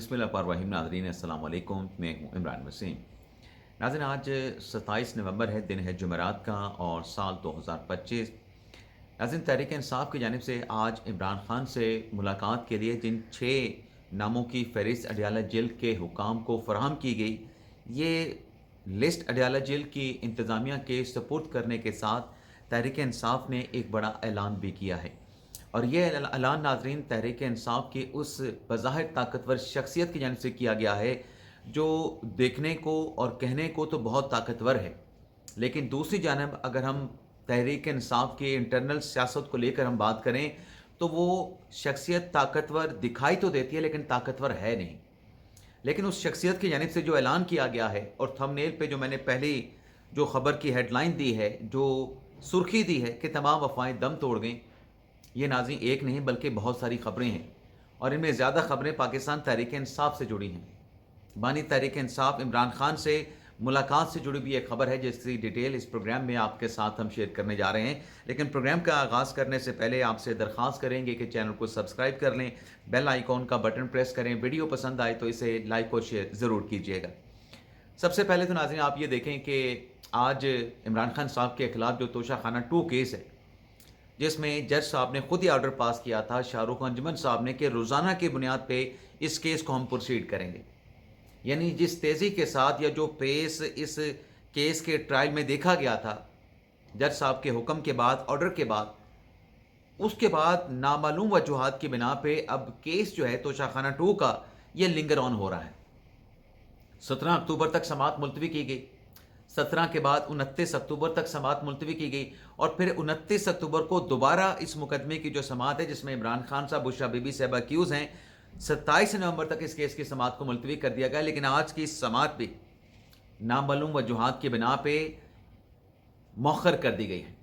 बिस्मिल्लाहिर्रहमानिर्रहीम। नाज़रीन अस्सलाम वालेकुम, मैं हूँ इमरान वसीम। नाज़रीन आज 27 नवंबर है, दिन है जुमेरात का और साल 2025। नाज़रीन तहरीक इंसाफ की जानिब से आज इमरान खान से मुलाकात के लिए जिन 6 नामों की फ़हरिस्त अडयाला जेल के हुकाम को फ़राहम की गई, ये लिस्ट अडयाला जेल की इंतज़ामिया के सपुर्द करने के साथ तहरीक इंसाफ ने एक बड़ा ऐलान भी किया है। और ये ऐलान नाज़रीन तहरीक इंसाफ की उस बज़ाहिर ताकतवर शख्सियत की जानिब से किया गया है, जो देखने को और कहने को तो बहुत ताकतवर है, लेकिन दूसरी जानब अगर हम तहरीक इंसाफ की इंटरनल सियासत को लेकर हम बात करें, तो वो शख्सियत ताकतवर दिखाई तो देती है लेकिन ताकतवर है नहीं। लेकिन उस शख्सियत की जानिब से जो ऐलान किया गया है और थंबनेल पे जो मैंने पहली जो ख़बर की हेडलाइन दी है, जो सुर्खी दी है कि तमाम अफ़वाहें दम तोड़ गईं, ये नाज़रीन एक नहीं बल्कि बहुत सारी ख़बरें हैं और इनमें ज़्यादा ख़बरें पाकिस्तान तहरीक इंसाफ से जुड़ी हैं। बानी तहरीक इंसाफ इमरान खान से मुलाकात से जुड़ी भी एक ख़बर है, जिसकी डिटेल इस प्रोग्राम में आपके साथ हम शेयर करने जा रहे हैं। लेकिन प्रोग्राम का आगाज़ करने से पहले आपसे दरख्वास्त करेंगे कि चैनल को सब्सक्राइब कर लें, बेल आइकॉन का बटन प्रेस करें, वीडियो पसंद आए तो इसे लाइक और शेयर ज़रूर कीजिएगा। सबसे पहले तो नाज़रीन आप ये देखें कि आज इमरान खान साहब के खिलाफ जो तोशाखाना 2 केस है, जिसमें जज साहब ने खुद ही ऑर्डर पास किया था शाहरुख अंजुमन साहब ने कि रोज़ाना की बुनियाद पे इस केस को हम प्रोसीड करेंगे। यानी जिस तेज़ी के साथ या जो पेस इस केस के ट्रायल में देखा गया था, जज साहब के हुक्म के बाद, ऑर्डर के बाद, उसके बाद नामालूम वजूहात की बिना पे अब केस जो है तोशाखाना 2 का ये लिंगर ऑन हो रहा है। 17 अक्टूबर तक समाअत मुलतवी की गई, 17 के बाद 29 अक्टूबर तक समाअत मुलतवी की गई और फिर 29 अक्टूबर को दोबारा इस मुकदमे की जो समाअत है, जिसमें इमरान खान साहब, बुशरा बीबी साहब अक्यूज़ हैं, 27 नवंबर तक इस केस की समाअत को मुलतवी कर दिया गया। लेकिन आज की समाअत भी नामालूम वजूहात की बिना पे मौखर कर दी गई है।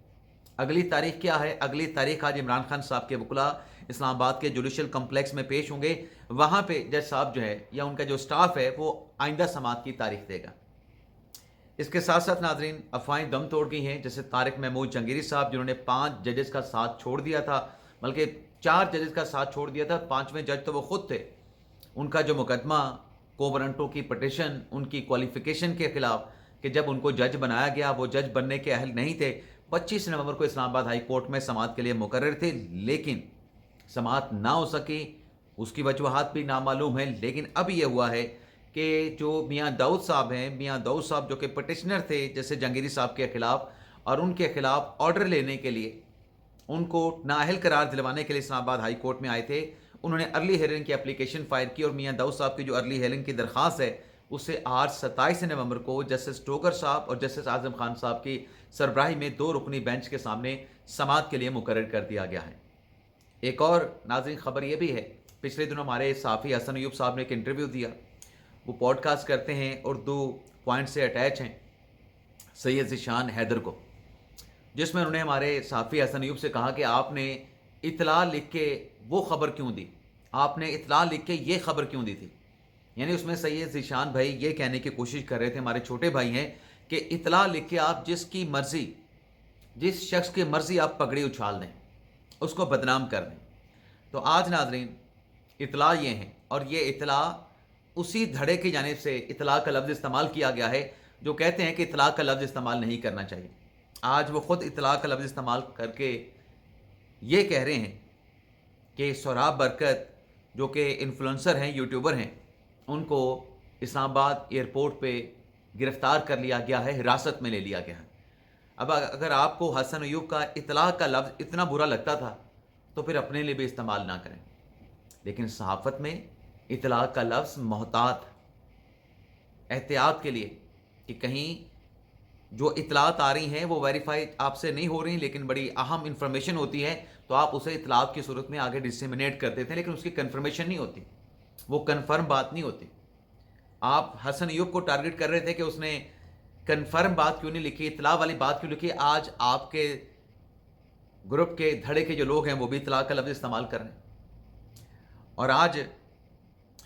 अगली तारीख क्या है? अगली तारीख आज इमरान खान साहब के वकुला इस्लामाबाद के जुडिशल कम्प्लेक्स में पेश होंगे। वहाँ पे जज साहब जो है या उनका जो स्टाफ है वो आइंदा समाअत की तारीख देगा। इसके साथ साथ नाजरीन अफवाहें दम तोड़ गई हैं, जैसे तारिक महमूद जंगीरी साहब जिन्होंने 5 जजेस का साथ छोड़ दिया था, बल्कि 4 जजेस का साथ छोड़ दिया था, 5वें जज तो वो खुद थे। उनका जो मुकदमा कोवरंटो की पटिशन उनकी क्वालिफिकेशन के खिलाफ कि जब उनको जज बनाया गया वो जज बनने के अहल नहीं थे, 25 नवंबर को इस्लामाबाद हाई कोर्ट में समाअत के लिए मुकर्रर थे, लेकिन समाअत ना हो सकी। उसकी वजूहात भी नामालूम है। लेकिन अब यह हुआ है कि जो मियाँ दाऊद साहब हैं, मियाँ दाऊद साहब जो कि पटिशनर थे जैसे जंगीरी साहब के खिलाफ, और उनके खिलाफ ऑर्डर लेने के लिए, उनको नाअहल करार दिलवाने के लिए इस्लामाबाद हाई कोर्ट में आए थे। उन्होंने अर्ली हियरिंग की एप्लीकेशन फाइल की और मियाँ दाऊद साहब की जो अर्ली हियरिंग की दरख्वास्त है उसे आज 27 नवंबर को जस्टिस टोकर साहब और जस्टिस आजम खान साहब की सरबराही में 2 रुकनी बेंच के सामने समाअत के लिए मुकर्रर कर दिया गया है। एक और नाज़रीन ख़बर यह भी है, पिछले दिनों हमारे साफ़ी हसन अयूब साहब ने एक इंटरव्यू दिया। वो पॉडकास्ट करते हैं, उर्दू पॉइंट से अटैच हैं सैयद ज़ीशान हैदर को, जिसमें उन्होंने हमारे साफ़ी हसन अयूब से कहा कि आपने इतला लिख के वो ख़बर क्यों दी, आपने इतला लिख के ये ख़बर क्यों दी थी। यानी उसमें सैयद ज़ीशान भाई ये कहने की कोशिश कर रहे थे, हमारे छोटे भाई हैं, कि इतला लिख के आप जिसकी मर्ज़ी, जिस शख्स की मर्ज़ी आप पगड़ी उछाल दें, उसको बदनाम कर दें। तो आज नाज़रीन इतला ये हैं और ये इतला उसी धड़े की जानिब से इतला का लफ्ज़ इस्तेमाल किया गया है जो कहते हैं कि इतला का लफ्ज़ इस्तेमाल नहीं करना चाहिए। आज वो ख़ुद इतला का लफ्ज़ इस्तेमाल करके ये कह रहे हैं कि सोहराब बरकत जो कि इन्फ्लुएंसर हैं, यूट्यूबर हैं, उनको इस्लामाबाद एयरपोर्ट पे गिरफ़्तार कर लिया गया है, हिरासत में ले लिया गया है। अब अगर आपको हसन अयूब का इतला का लफ्ज़ इतना बुरा लगता था तो फिर अपने लिए भी इस्तेमाल ना करें। लेकिन सहाफ़त में इतला का लफ्ज़ मोहतात, एहतियात के लिए कि कहीं जो इतलात आ रही हैं वो वेरीफाई आपसे नहीं हो रही, लेकिन बड़ी अहम इंफॉर्मेशन होती है तो आप उसे इतलात की सूरत में आगे डिसेमिनेट कर देते हैं, लेकिन उसकी कन्फर्मेशन नहीं होती, वो कन्फर्म बात नहीं होती। आप हसन अयूब को टारगेट कर रहे थे कि उसने कन्फर्म बात क्यों नहीं लिखी, इतला वाली बात क्यों लिखी। आज आपके ग्रुप के धड़े के जो लोग हैं वो भी इतला का लफ्ज़ इस्तेमाल कर रहे हैं। और आज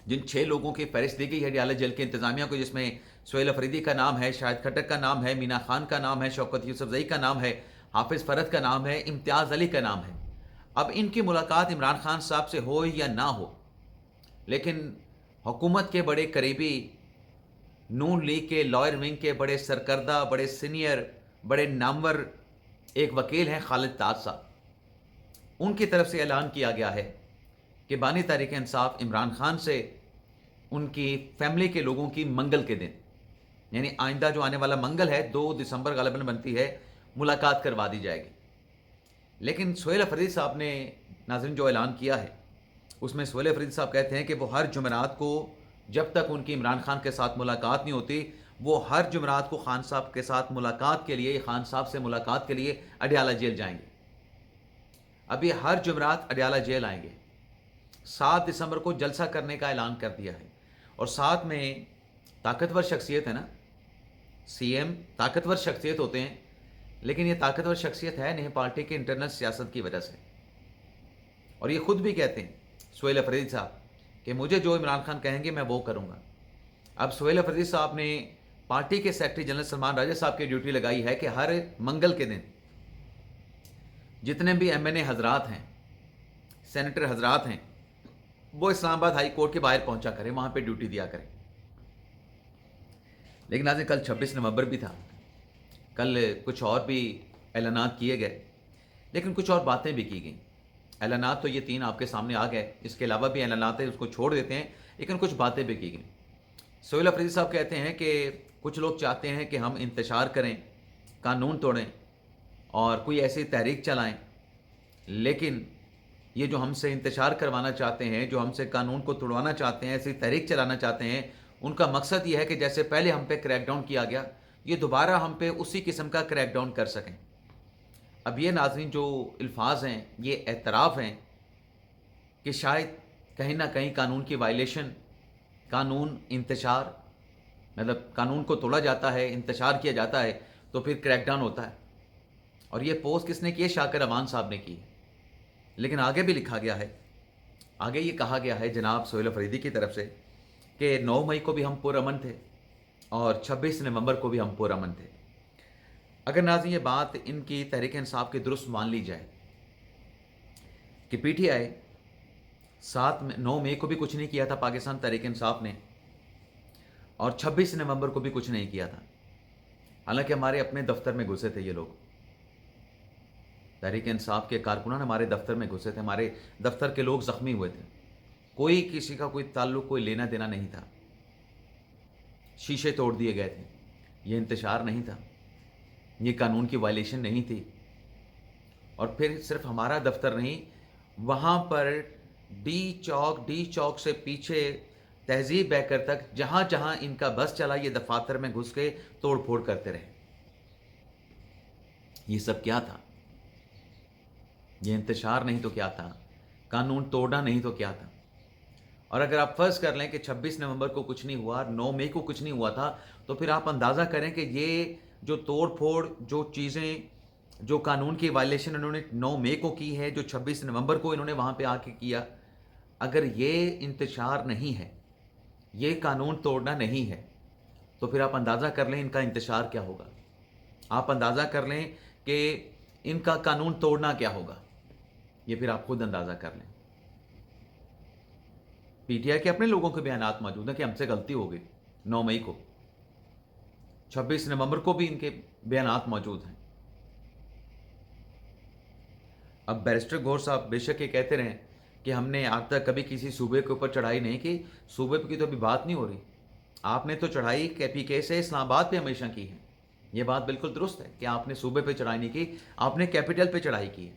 जिन 6 लोगों की फहरिस्त दी गई है अडयाला जेल के इंतज़ामिया को, जिसमें सुहेल अफरीदी का नाम है, शाहिद खट्टक का नाम है, मीना खान का नाम है, शौकत यूसुफजई का नाम है, हाफिज़ फ़रद का नाम है, इम्तियाज़ अली का नाम है। अब इनकी मुलाकात इमरान खान साहब से हो या ना हो, लेकिन हुकूमत के बड़े करीबी, नून लीग के लॉयर विंग के बड़े सरकर्दा, बड़े सीनियर, बड़े नामवर एक वकील हैं खालिद ताज साहब। उनकी तरफ से ऐलान किया गया है कि बानी तहरीक इंसाफ इमरान खान से उनकी फैमिली के लोगों की मंगल के दिन, यानी आइंदा जो आने वाला मंगल है 2 दिसंबर गालिबन बनती है, मुलाकात करवा दी जाएगी। लेकिन सुहेल अफरीदी साहब ने नाज़रीन जो ऐलान किया है उसमें सुहेल अफरीदी साहब कहते हैं कि वो हर जुमेरात को, जब तक उनकी इमरान खान के साथ मुलाकात नहीं होती, वो हर जुमेरात को खान साहब के साथ मुलाकात के लिए, खान साहब से मुलाकात के लिए अडियाला जेल जाएंगे। अभी हर जुमेरात अडियाला जेल आएंगे। 7 दिसंबर को जलसा करने का ऐलान कर दिया है। और साथ में ताकतवर शख्सियत है ना, सीएम ताकतवर शख्सियत होते हैं, लेकिन ये ताकतवर शख्सियत है नहीं पार्टी के इंटरनल सियासत की वजह से। और ये खुद भी कहते हैं सुहेल अफरीदी साहब कि मुझे जो इमरान खान कहेंगे मैं वो करूँगा। अब सुहेल अफरीदी साहब ने पार्टी के सेक्रेटरी जनरल सलमान राजा साहब की ड्यूटी लगाई है कि हर मंगल के दिन जितने भी एमएनए हजरात हैं, सेनेटर हजरात हैं, वो इस्लामाबाद हाई कोर्ट के बाहर पहुंचा करें, वहां पे ड्यूटी दिया करें। लेकिन आज कल 26 नवंबर भी था, कल कुछ और भी ऐलानात किए गए, लेकिन कुछ और बातें भी की गई। ऐलानात तो ये 3 आपके सामने आ गए, इसके अलावा भी ऐलानात है, उसको छोड़ देते हैं, लेकिन कुछ बातें भी की गई। सुहेल अफरीदी साहब कहते हैं कि कुछ लोग चाहते हैं कि हम इंतशार करें, कानून तोड़ें और कोई ऐसी तहरीक चलाएं, लेकिन ये जो हमसे इंतशार करवाना चाहते हैं, जो हमसे कानून को तोड़वाना चाहते हैं, ऐसी तहरीक चलाना चाहते हैं, उनका मकसद ये है कि जैसे पहले हम पे क्रैकडाउन किया गया, ये दोबारा हम पे उसी किस्म का क्रैकडाउन कर सकें। अब ये नाज़रीन जो अल्फाज हैं, ये एतराफ़ हैं कि शायद कहीं ना कहीं कानून की वायलेशन, कानून इंतशार, मतलब कानून को तोड़ा जाता है, इंतशार किया जाता है, तो फिर क्रैकडाउन होता है। और ये पोस्ट किसने की है? शाकिर अमान साहब ने की है। लेकिन आगे भी लिखा गया है, आगे ये कहा गया है जनाब सुहेल अफरीदी की तरफ से कि 9 मई को भी हम पुरअमन थे और 26 नवंबर को भी हम पुरअमन थे। अगर नाज़रीन ये बात इनकी तहरीक इंसाफ की दुरुस्त मान ली जाए कि पीटीआई 9 मई को भी कुछ नहीं किया था पाकिस्तान तहरीक इंसाफ ने, और 26 नवंबर को भी कुछ नहीं किया था, हालांकि हमारे अपने दफ्तर में घुसे थे ये लोग, तहरीक इंसाफ के कारकुनान हमारे दफ्तर में घुसे थे, हमारे दफ्तर के लोग ज़ख्मी हुए थे, कोई किसी का कोई ताल्लुक़, कोई लेना देना नहीं था, शीशे तोड़ दिए गए थे। ये इंतशार नहीं था, ये कानून की वायलेशन नहीं थी। और फिर सिर्फ हमारा दफ्तर नहीं, वहाँ पर डी चौक से पीछे तहजीब बैकर तक जहाँ जहाँ इनका बस चला, ये दफातर में घुस के तोड़ फोड़ करते रहे। ये सब क्या था? ये इंतशार नहीं तो क्या था? कानून तोड़ना नहीं तो क्या था? और अगर आप फर्ज कर लें कि 26 नवंबर को कुछ नहीं हुआ, 9 मई को कुछ नहीं हुआ था, तो फिर आप अंदाज़ा करें कि ये जो तोड़ फोड़, जो चीज़ें, जो कानून की वायलेशन इन्होंने 9 मई को की है, जो 26 नवंबर को इन्होंने वहाँ पे आके किया, अगर ये इंतशार नहीं है, ये कानून तोड़ना नहीं है, तो फिर आप अंदाज़ा कर लें इनका इंतशार क्या होगा। आप अंदाज़ा कर लें कि इनका कानून तोड़ना क्या होगा, ये फिर आप खुद अंदाज़ा कर लें। पीटीआई के अपने लोगों के बयानात मौजूद हैं कि हमसे गलती हो गई 9 मई को, 26 नवंबर को भी इनके बयानात मौजूद हैं। अब बैरिस्टर गौर साहब बेशक ये कहते रहें कि हमने आज तक कभी किसी सूबे के ऊपर चढ़ाई नहीं की, सूबे की तो अभी बात नहीं हो रही। आपने तो चढ़ाई केपीके से इस्लामाबाद पे हमेशा की है, ये बात बिल्कुल दुरुस्त है कि आपने सूबे पे चढ़ाई नहीं की, आपने कैपिटल पे चढ़ाई की है।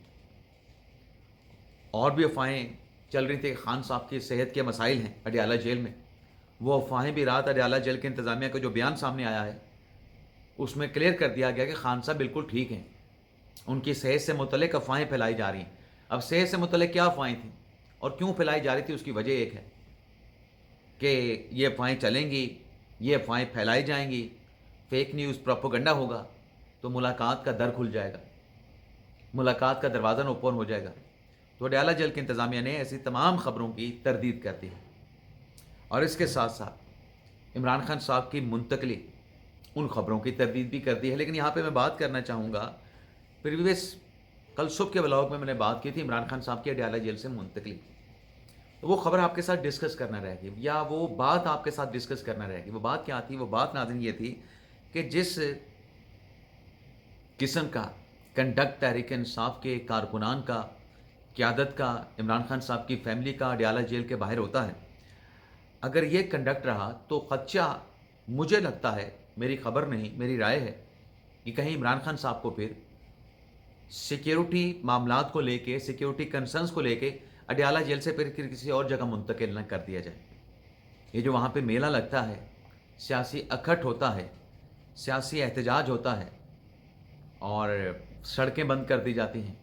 और भी अफवाहें चल रही थी कि खान साहब की सेहत के मसाइल हैं अडियाला जेल में, वो अफवाहें भी रात अडियाला जेल के इंतज़ामिया का जो बयान सामने आया है उसमें क्लियर कर दिया गया कि खान साहब बिल्कुल ठीक हैं, उनकी सेहत से मुतल्लिक अफवाहें फैलाई जा रही हैं। अब सेहत से मुतल्लिक क्या अफवाहें थी और क्यों फैलाई जा रही थी, उसकी वजह एक है कि ये अफवाहें चलेंगी, ये अफवाहें फैलाई जाएंगी, फेक न्यूज़ प्रोपेगेंडा होगा, तो मुलाकात का दर खुल जाएगा, मुलाकात का दरवाज़ा ओपन हो जाएगा। तो अडियाला जेल की इंतज़ामिया ने ऐसी तमाम ख़बरों की तरदीद कर दी है और इसके साथ साथ इमरान खान साहब की मुंतकली उन ख़बरों की तरदीद भी कर दी है। लेकिन यहाँ पे मैं बात करना चाहूँगा, प्रीवियस कल सुबह के ब्लॉग में मैंने बात की थी इमरान खान साहब की अडियाला जेल से मुंतकली। तो वो ख़बर आपके साथ डिस्कस करना रह गई, या वो बात आपके साथ डिस्कस करना रह गई। वो बात क्या थी? वो बात नाज़रीन ये थी कि जिस किस्म का कंडक्ट तहरीक इंसाफ के कारकुनान का, क़यादत का, इमरान खान साहब की फैमिली का अडयाला जेल के बाहर होता है, अगर ये कंडक्ट रहा तो ख़दशा मुझे लगता है, मेरी खबर नहीं, मेरी राय है कि कहीं इमरान खान साहब को फिर सिक्योरिटी मामलात को लेके, सिक्योरिटी कंसर्न्स को लेके अडयाला जेल से फिर किसी और जगह मुंतकिल न कर दिया जाए। ये जो वहाँ पे मेला लगता है, सियासी अखट होता है, सियासी एहतजाज होता है और सड़कें बंद कर दी जाती हैं,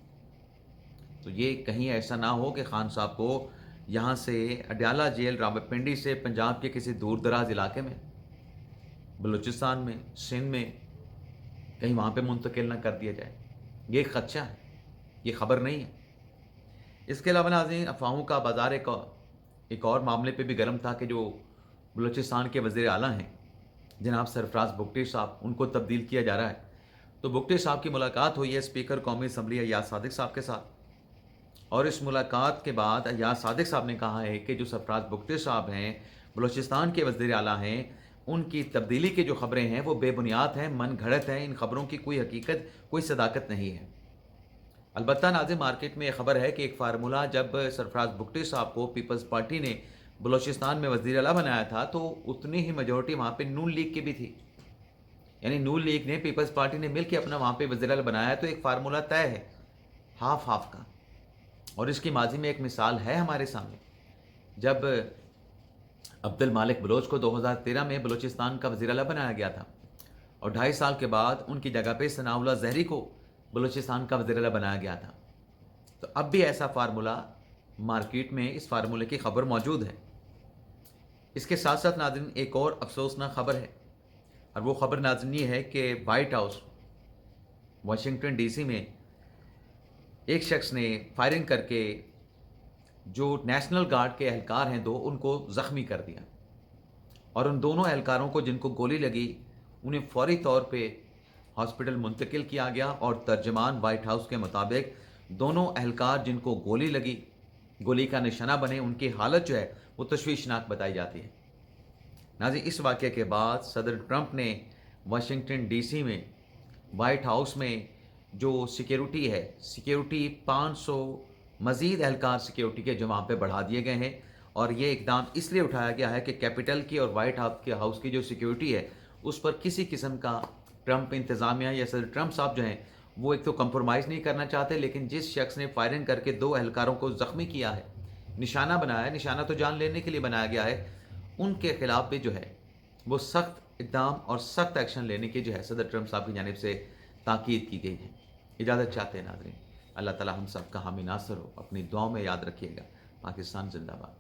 तो ये कहीं ऐसा ना हो कि खान साहब को यहाँ से अडयाला जेल रावलपिंडी से पंजाब के किसी दूर दराज इलाके में, बलूचिस्तान में, सिंध में, कहीं वहाँ पे मुंतकिल ना कर दिया जाए। ये एक खदशा है, ये खबर नहीं है। इसके अलावा नाज़रीन, अफ़वाहों का बाज़ार एक और मामले पे भी गर्म था कि जो बलूचिस्तान के वज़ीर आला हैं जनाब सरफराज बुगटी साहब, उनको तब्दील किया जा रहा है। तो बुगटी साहब की मुलाकात हुई है स्पीकर कौमी असम्बली अय्याज सादिक साहब के साथ, और इस मुलाकात के बाद अय्याज सादिक साहब ने कहा है कि जो सरफराज बुगटी साहब हैं, बलूचिस्तान के वज़ीर आला हैं, उनकी तब्दीली की जो खबरें हैं वो बेबुनियाद हैं, मन घड़त हैं, इन खबरों की कोई हकीकत, कोई सदाकत नहीं है। अलबत्ता नाज़रीन, मार्केट में ये खबर है कि एक फार्मूला जब सरफराज बुगटी साहब को पीपल्स पार्टी ने बलूचिस्तान में वज़ीर आला बनाया था, तो उतनी ही मेजॉरिटी वहाँ पे नून लीग की भी थी। यानी नून लीग ने, पीपल्स पार्टी ने मिलकर अपना वहाँ पे वज़ीर आला बनाया, तो एक फार्मूला तय है हाफ हाफ का। और इसकी माजी में एक मिसाल है हमारे सामने, जब अब्दुल मालिक बलोच को 2013 में बलूचिस्तान का वज़ीर आला बनाया गया था और 2.5 साल के बाद उनकी जगह पे सनाउल्लाह ज़हरी को बलूचिस्तान का वज़ीर आला बनाया गया था। तो अब भी ऐसा फार्मूला मार्केट में, इस फार्मूले की खबर मौजूद है। इसके साथ साथ नाज़रीन, एक और अफसोसनाक खबर है, और वो खबर नाज़रीन ये है कि वाइट हाउस वाशिंगटन डीसी में एक शख्स ने फायरिंग करके जो नेशनल गार्ड के एहलकार हैं दो, उनको ज़ख्मी कर दिया, और उन दोनों एहलकारों को जिनको गोली लगी उन्हें फ़ौरी तौर पे हॉस्पिटल मुंतकिल किया गया। और तर्जमान वाइट हाउस के मुताबिक दोनों एहलकार जिनको गोली लगी, गोली का निशाना बने, उनकी हालत जो है वो तशवीशनाक बताई जाती है। नाज़रीन, इस वाक़े के बाद सदर ट्रंप ने वाशिंगटन डीसी में, वाइट हाउस में जो सिक्योरिटी है, सिक्योरिटी 500 मज़ीद एहलकार सिक्योरिटी के जो वहाँ पे बढ़ा दिए गए हैं, और ये इकदाम इसलिए उठाया गया है कि कैपिटल की और वाइट हाउस की जो सिक्योरिटी है उस पर किसी किस्म का ट्रंप इंतज़ामिया या सदर ट्रंप साहब जो हैं वो एक तो कंप्रोमाइज़ नहीं करना चाहते, लेकिन जिस शख्स ने फायरिंग करके 2 एहलकारों को ज़ख्मी किया है, निशाना बनाया है, निशाना तो जान लेने के लिए बनाया गया है, उनके खिलाफ भी जो है वो सख्त इक़दाम और सख्त एक्शन लेने की जो है सदर ट्रंप साहब की जानिब से ताकीद की गई है। इजाज़त चाहते हैं नाज़रीन, अल्लाह ताला हम सब का हामी नासर हो। अपनी दुआओं में याद रखिएगा। पाकिस्तान ज़िंदाबाद।